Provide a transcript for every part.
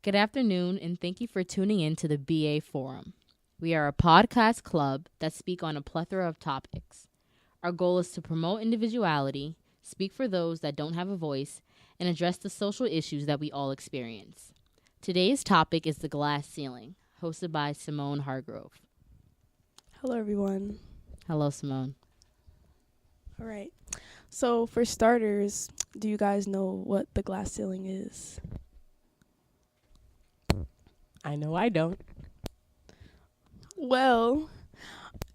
Good afternoon, and thank you for tuning in to the BA Forum. We are a podcast club that speak on a plethora of topics. Our goal is to promote individuality, speak for those that don't have a voice, and address the social issues that we all experience. Today's topic is the glass ceiling, hosted by Simone Hargrove. Hello, everyone. Hello, Simone. All right. So, for starters, do you guys know what the glass ceiling is? I know I don't. Well,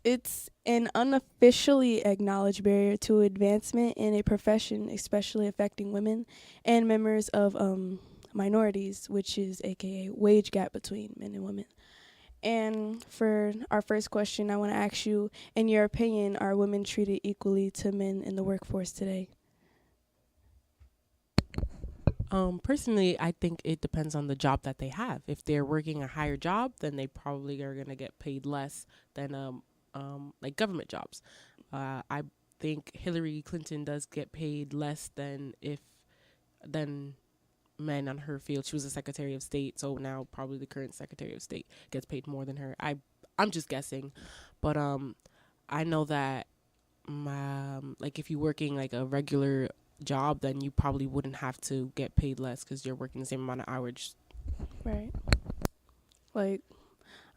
it's an unofficially acknowledged barrier to advancement in a profession, especially affecting women and members of minorities, which is aka wage gap between men and women. And for our first question, I want to ask you, in your opinion, are women treated equally to men in the workforce today? Personally, I think it depends on the job that they have. If they're working a higher job, then they probably are gonna get paid less than like government jobs. I think Hillary Clinton does get paid less than men on her field. She was a Secretary of State, so now probably the current Secretary of State gets paid more than her. I'm just guessing, but I know that like if you're working like a regular job, then you probably wouldn't have to get paid less because you're working the same amount of hours. Right. Like,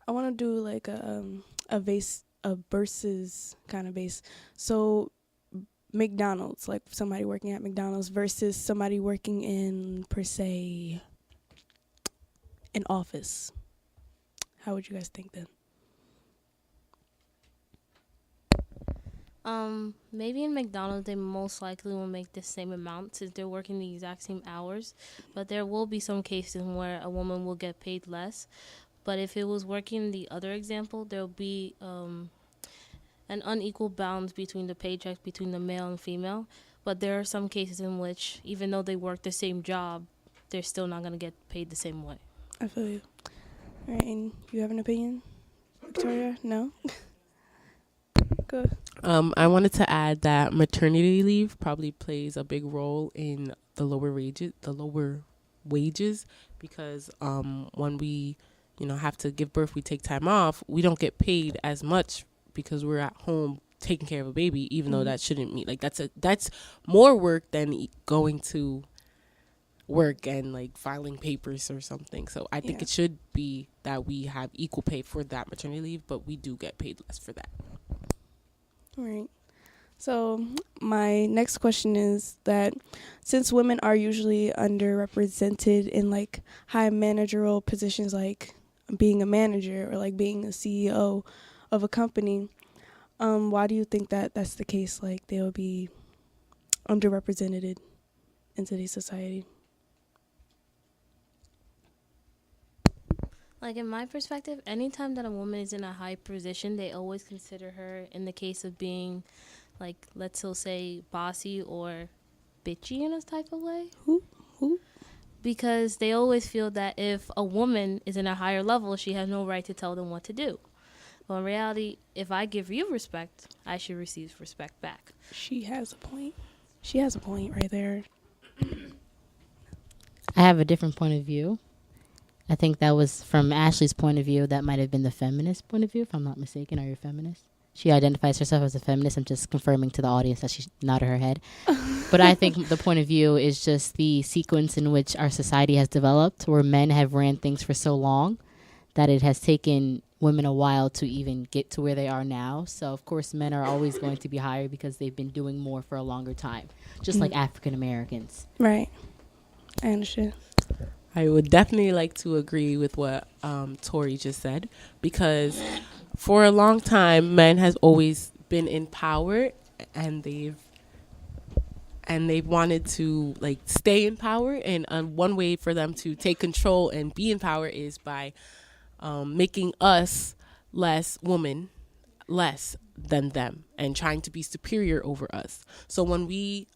I want to do like a versus kind of base. So McDonald's, like somebody working at McDonald's versus somebody working in, per se, an office. How would you guys think then? Maybe in McDonald's they most likely will make the same amount since they're working the exact same hours, but there will be some cases where a woman will get paid less. But if it was working the other example, there'll be an unequal balance between the paychecks between the male and female. But there are some cases in which, even though they work the same job, they're still not going to get paid the same way. I feel you. All right, and you have an opinion, Victoria? No? Good. I wanted to add that maternity leave probably plays a big role in the lower wages, because when we have to give birth, we take time off. We don't get paid as much because we're at home taking care of a baby, even though that shouldn't mean like that's more work than going to work and like filing papers or something. So I think it should be that we have equal pay for that maternity leave, but we do get paid less for that. All right. So my next question is that since women are usually underrepresented in like high managerial positions, like being a manager or like being a CEO of a company, why do you think that that's the case? Like they will be underrepresented in today's society? Like in my perspective, anytime that a woman is in a high position, they always consider her, in the case of being, like, let's still say bossy or bitchy in a type of way. Who? Because they always feel that if a woman is in a higher level, she has no right to tell them what to do. Well, in reality, if I give you respect, I should receive respect back. She has a point. She has a point right there. I have a different point of view. I think that was from Ashley's point of view. That might have been the feminist point of view, if I'm not mistaken. Are you a feminist? She identifies herself as a feminist. I'm just confirming to the audience that she nodded her head. But I think the point of view is just the sequence in which our society has developed, where men have ran things for so long that it has taken women a while to even get to where they are now. So, of course, men are always going to be higher because they've been doing more for a longer time, just like African Americans. Right. I understand. I would definitely like to agree with what Tori just said, because for a long time, men has always been in power, and they've wanted to like stay in power. And one way for them to take control and be in power is by making us less than them and trying to be superior over us. So when we,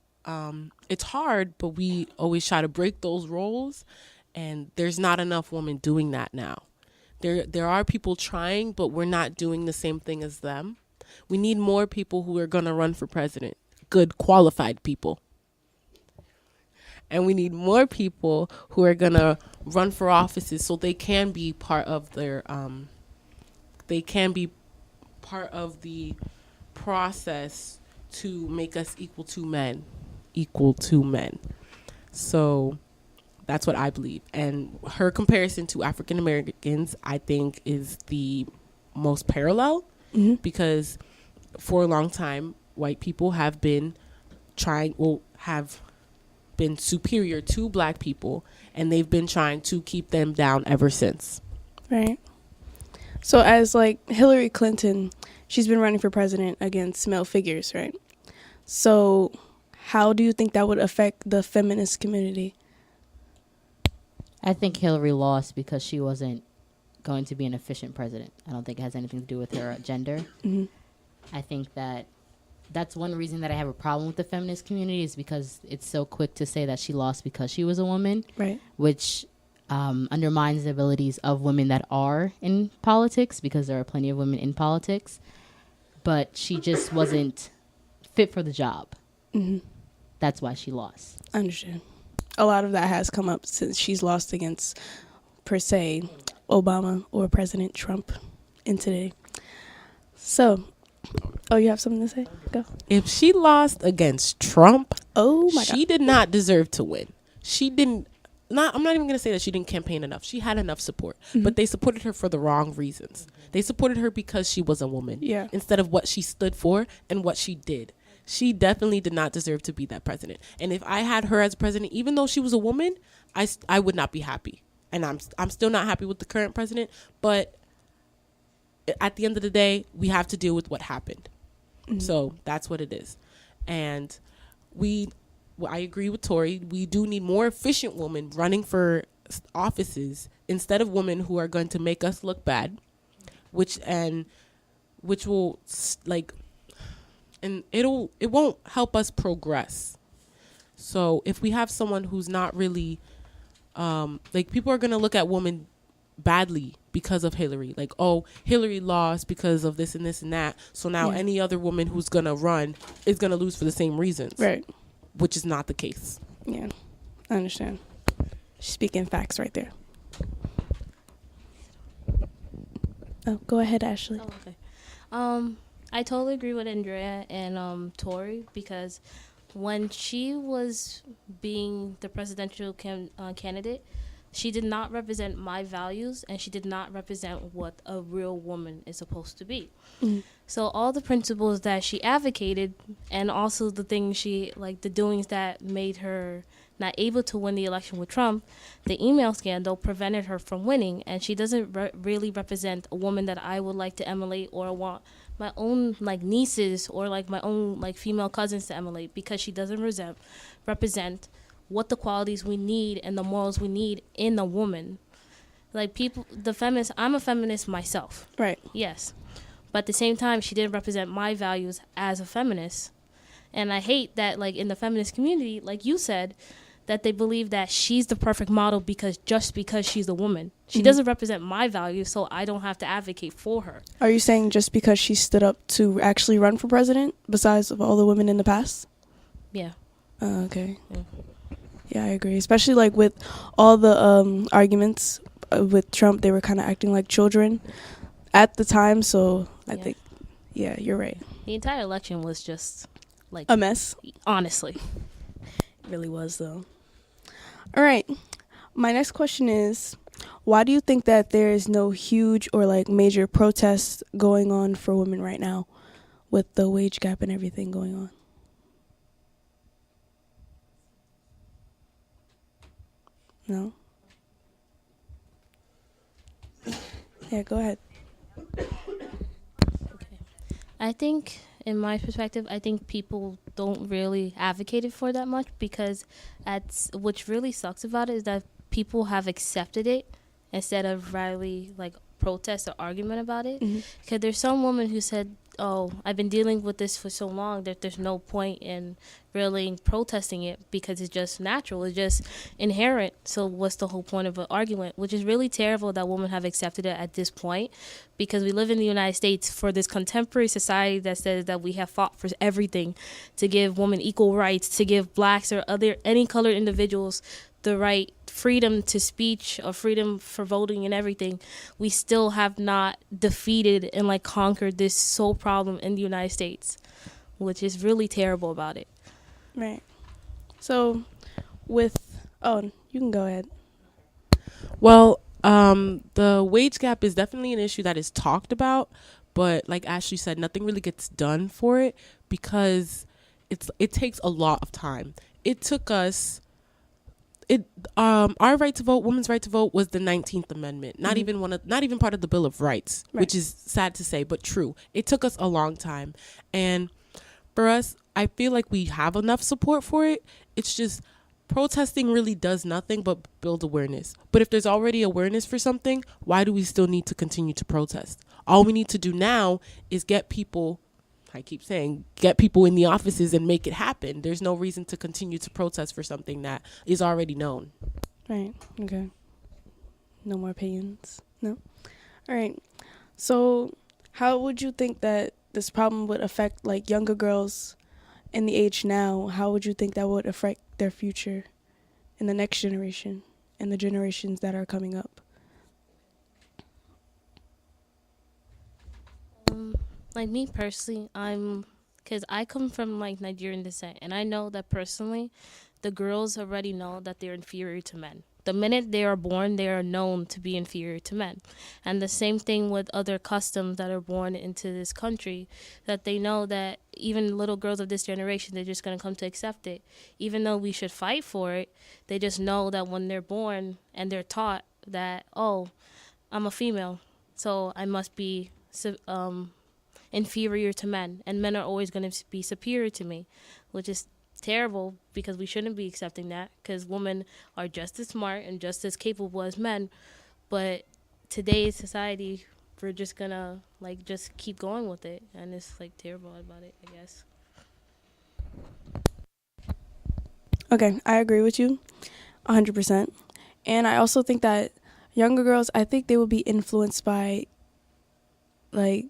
it's hard, but we always try to break those roles. And there's not enough women doing that now. There are people trying, but we're not doing the same thing as them. We need more people who are going to run for president. Good, qualified people. and we need more people who are gonna run for offices so they can be part of their they can be part of the process to make us equal to men. So that's what I believe. And her comparison to African Americans, I think, is the most parallel, because for a long time, white people have been have been superior to black people, and they've been trying to keep them down ever since. Right. So as like Hillary Clinton, she's been running for president against male figures, right? So how do you think that would affect the feminist community? I think Hillary lost because she wasn't going to be an efficient president. I don't think it has anything to do with her gender. Mm-hmm. I think that's one reason that I have a problem with the feminist community, is because it's so quick to say that she lost because she was a woman, Right. which undermines the abilities of women that are in politics, because there are plenty of women in politics. But she just wasn't fit for the job. Mm-hmm. That's why she lost. I understand. A lot of that has come up since she's lost against, per se, Obama or President Trump in today. So, oh, you have something to say? Go. If she lost against Trump, Oh my she did not deserve to win. She didn't. I'm not even going to say that she didn't campaign enough. She had enough support, but they supported her for the wrong reasons. They supported her because she was a woman, Yeah. instead of what she stood for and what she did. She definitely did not deserve to be that president. And if I had her as president, even though she was a woman, I would not be happy. And I'm still not happy with the current president. But at the end of the day, we have to deal with what happened. So that's what it is. And I agree with Tori. We do need more efficient women running for offices instead of women who are going to make us look bad, which will and it won't help us progress. So if we have someone who's not really people are going to look at women badly because of Hillary. Like, oh, Hillary lost because of this and this and that. So now any other woman who's going to run is going to lose for the same reasons. Right. Which is not the case. Yeah, I understand. Speaking facts right there. Oh, go ahead, Ashley. Oh, okay. I totally agree with Andrea and Tori, because when she was being the presidential candidate, she did not represent my values, and she did not represent what a real woman is supposed to be. Mm-hmm. So all the principles that she advocated, and also the things the doings that made her not able to win the election with Trump, the email scandal prevented her from winning, and she doesn't really represent a woman that I would like to emulate or want my own nieces or my own female cousins to emulate, because she doesn't represent what the qualities we need and the morals we need in a woman. I'm a feminist myself. Right. Yes. But at the same time, she didn't represent my values as a feminist. And I hate that, in the feminist community, like you said, that they believe that she's the perfect model because she's a woman. She doesn't represent my values, so I don't have to advocate for her. Are you saying just because she stood up to actually run for president, besides of all the women in the past? Yeah. Okay. Yeah. Yeah, I agree. Especially with all the arguments with Trump, they were kind of acting like children at the time. So I think, you're right. The entire election was just a mess. Honestly, it really was, though. All right. My next question is, why do you think that there is no huge or major protests going on for women right now with the wage gap and everything going on? No? Yeah, go ahead. I think, in my perspective, I think people don't really advocate it for that much, because what really sucks about it is that people have accepted it instead of really protest or argument about it. Because there's some woman who said oh, I've been dealing with this for so long that there's no point in really protesting it because it's just natural. It's just inherent. So what's the whole point of an argument? Which is really terrible that women have accepted it at this point, because we live in the United States for this contemporary society that says that we have fought for everything to give women equal rights, to give blacks or other any colored individuals the right freedom to speech or freedom for voting and everything. We still have not defeated and like conquered this sole problem in the United States, which is really terrible about it. Right. So you can go ahead. Well, the wage gap is definitely an issue that is talked about, but like Ashley said, nothing really gets done for it because it takes a lot of time. It took us our right to vote, women's right to vote, was the 19th Amendment. Not even part of the Bill of Rights, right. Which is sad to say, but true. It took us a long time. And for us, I feel like we have enough support for it. It's just protesting really does nothing but build awareness. But if there's already awareness for something, why do we still need to continue to protest? All we need to do now is get people in the offices and make it happen. There's no reason to continue to protest for something that is already known. Right. Okay. No more opinions? No? All right. So how would you think that this problem would affect like younger girls in the age now? How would you think that would affect their future in the next generation and the generations that are coming up? Like me personally, because I come from like Nigerian descent, and I know that personally, the girls already know that they're inferior to men. The minute they are born, they are known to be inferior to men. And the same thing with other customs that are born into this country, that they know that even little girls of this generation, they're just going to come to accept it. Even though we should fight for it, they just know that when they're born and they're taught that, oh, I'm a female, so I must be inferior to men, and men are always going to be superior to me, which is terrible because we shouldn't be accepting that, because women are just as smart and just as capable as men. But today's society, we're just gonna like just keep going with it, and it's like terrible about it, I guess. Okay, I agree with you 100%. And I also think that younger girls, I think they will be influenced by like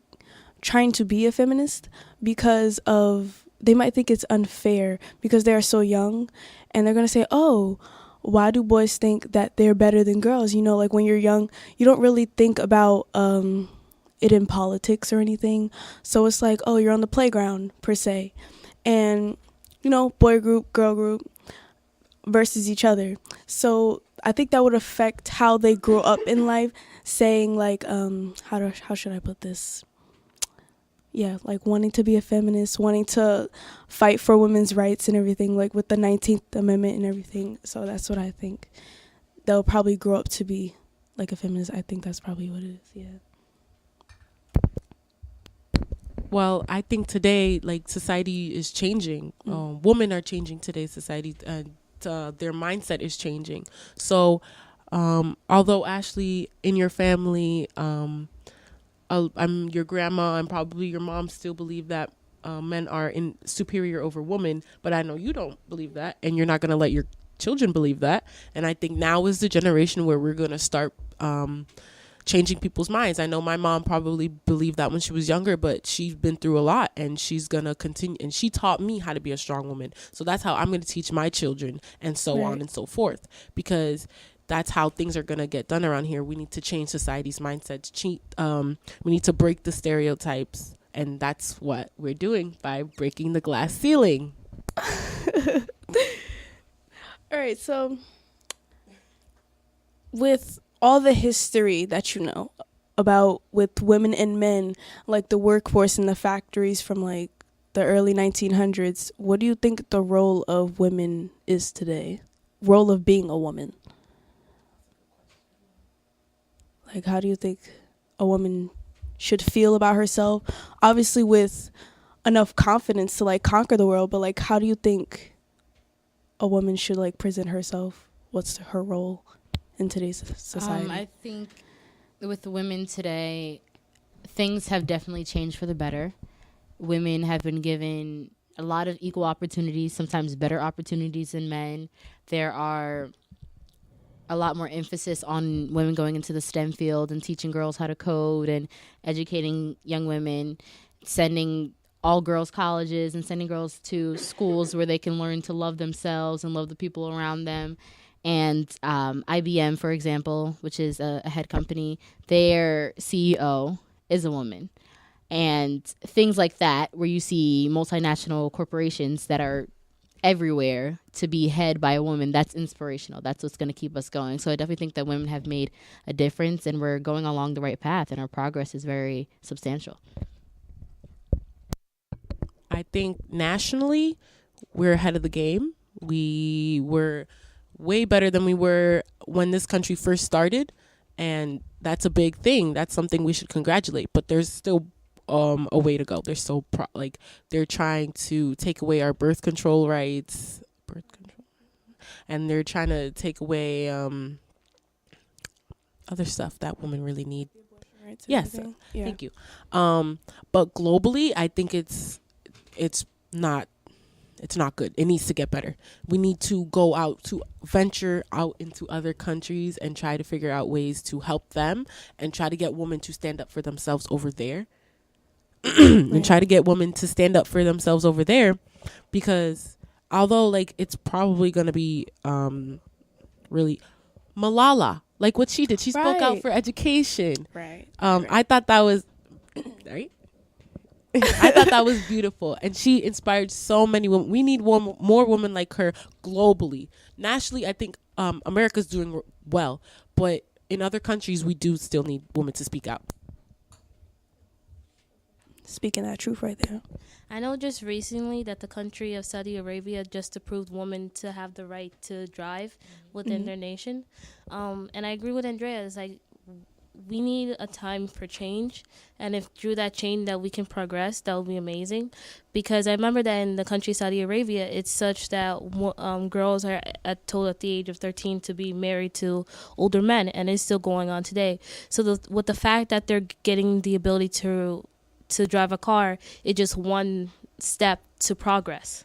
trying to be a feminist because they might think it's unfair because they are so young, and they're going to say, oh, why do boys think that they're better than girls? You know, like when you're young, you don't really think about it in politics or anything. So it's like, oh, you're on the playground per se. And, you know, boy group, girl group versus each other. So I think that would affect how they grow up in life, saying like, how should I put this? Yeah, like wanting to be a feminist, wanting to fight for women's rights and everything, like with the 19th Amendment and everything. So that's what I think. They'll probably grow up to be like a feminist. I think that's probably what it is, yeah. Well, I think today, like, society is changing. Women are changing today's society, and their mindset is changing. So, although Ashley, in your family, I'm your grandma and probably your mom still believe that men are superior over women, but I know you don't believe that, and you're not going to let your children believe that. And I think now is the generation where we're going to start changing people's minds. I know my mom probably believed that when she was younger, but she's been through a lot, and she's going to continue. And she taught me how to be a strong woman. So that's how I'm going to teach my children, and so on and so forth, because that's how things are going to get done around here. We need to change society's mindset. We need to break the stereotypes. And that's what we're doing by breaking the glass ceiling. All right. So with all the history that you know about with women and men, like the workforce in the factories from like the early 1900s, what do you think the role of women is today? Role of being a woman? Like, how do you think a woman should feel about herself? Obviously with enough confidence to, like, conquer the world, but, like, how do you think a woman should, like, present herself? What's her role in today's society? I think with women today, things have definitely changed for the better. women have been given a lot of equal opportunities, sometimes better opportunities than men. There are a lot more emphasis on women going into the STEM field and teaching girls how to code and educating young women, sending all girls colleges and sending girls to schools where they can learn to love themselves and love the people around them. And IBM, for example, which is a head company, their CEO is a woman. And things like that, where you see multinational corporations that are everywhere to be head by a woman, that's inspirational. That's what's going to keep us going. So I definitely think that women have made a difference, and we're going along the right path, and our progress is very substantial. I think nationally, we're ahead of the game. We were way better than we were when this country first started, and that's a big thing. That's something we should congratulate. But there's still a way to go. There's still they're trying to take away our birth control rights, and they're trying to take away other stuff that women really need. Yes, thank you. But globally, I think it's not good. It needs to get better. We need to go out to venture out into other countries and try to figure out ways to help them and try to get women to stand up for themselves over there. And try to get women to stand up for themselves over there, because although like it's probably going to be really Malala, like what she did, she spoke out for education. I thought that was right. I thought that was beautiful, and she inspired so many women. We need more women like her globally. Nationally, I think America's doing well, but in other countries, we do still need women to speak out. Speaking that truth right there. I know just recently that the country of Saudi Arabia just approved women to have the right to drive within their nation. And I agree with Andrea. It's like we need a time for change. And if through that change that we can progress, that would be amazing. Because I remember that in the country of Saudi Arabia, it's such that girls are told at the age of 13 to be married to older men. And it's still going on today. So with the fact that they're getting the ability to drive a car, it's just one step to progress.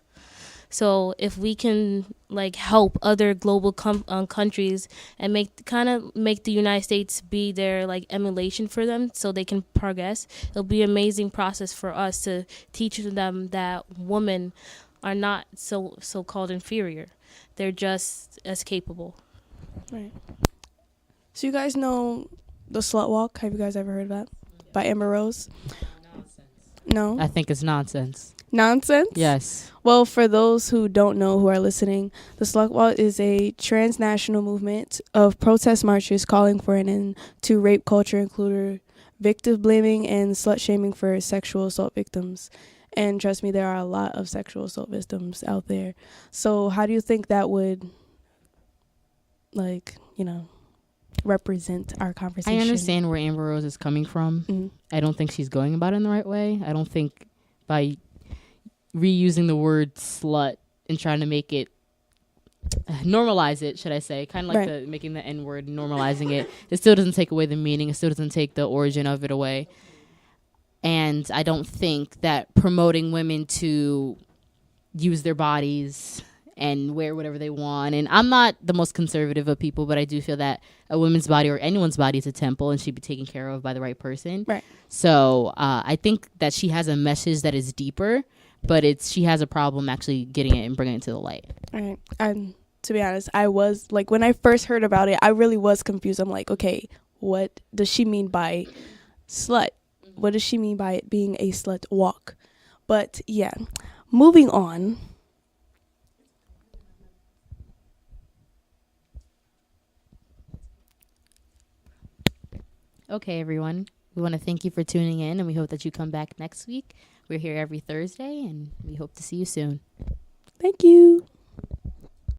So if we can like help other global countries and make the United States be their like emulation for them so they can progress, it'll be an amazing process for us to teach them that women are not so-called inferior. They're just as capable. Right. So you guys know the Slut Walk? Have you guys ever heard of that? By Amber Rose? No? I think it's nonsense. Nonsense? Yes. Well, for those who don't know, who are listening, the Slut Walk is a transnational movement of protest marches calling for an end to rape culture, including victim blaming and slut shaming for sexual assault victims. And trust me, there are a lot of sexual assault victims out there. So how do you think that would, represent our conversation? I understand where Amber Rose is coming from. Mm-hmm. I don't think she's going about it in the right way. I don't think by reusing the word slut and trying to make it normalize it, should I say, kind of like making the N word, normalizing it, it still doesn't take away the meaning. It still doesn't take the origin of it away. And I don't think that promoting women to use their bodies and wear whatever they want. And I'm not the most conservative of people, but I do feel that a woman's body or anyone's body is a temple and should be taken care of by the right person. Right. So I think that she has a message that is deeper, but she has a problem actually getting it and bringing it to the light. Right. And to be honest, I was like, when I first heard about it, I really was confused. I'm like, okay, what does she mean by slut? What does she mean by it being a slut walk? But yeah, moving on. Okay, everyone. We want to thank you for tuning in, and we hope that you come back next week. We're here every Thursday, and we hope to see you soon. Thank you.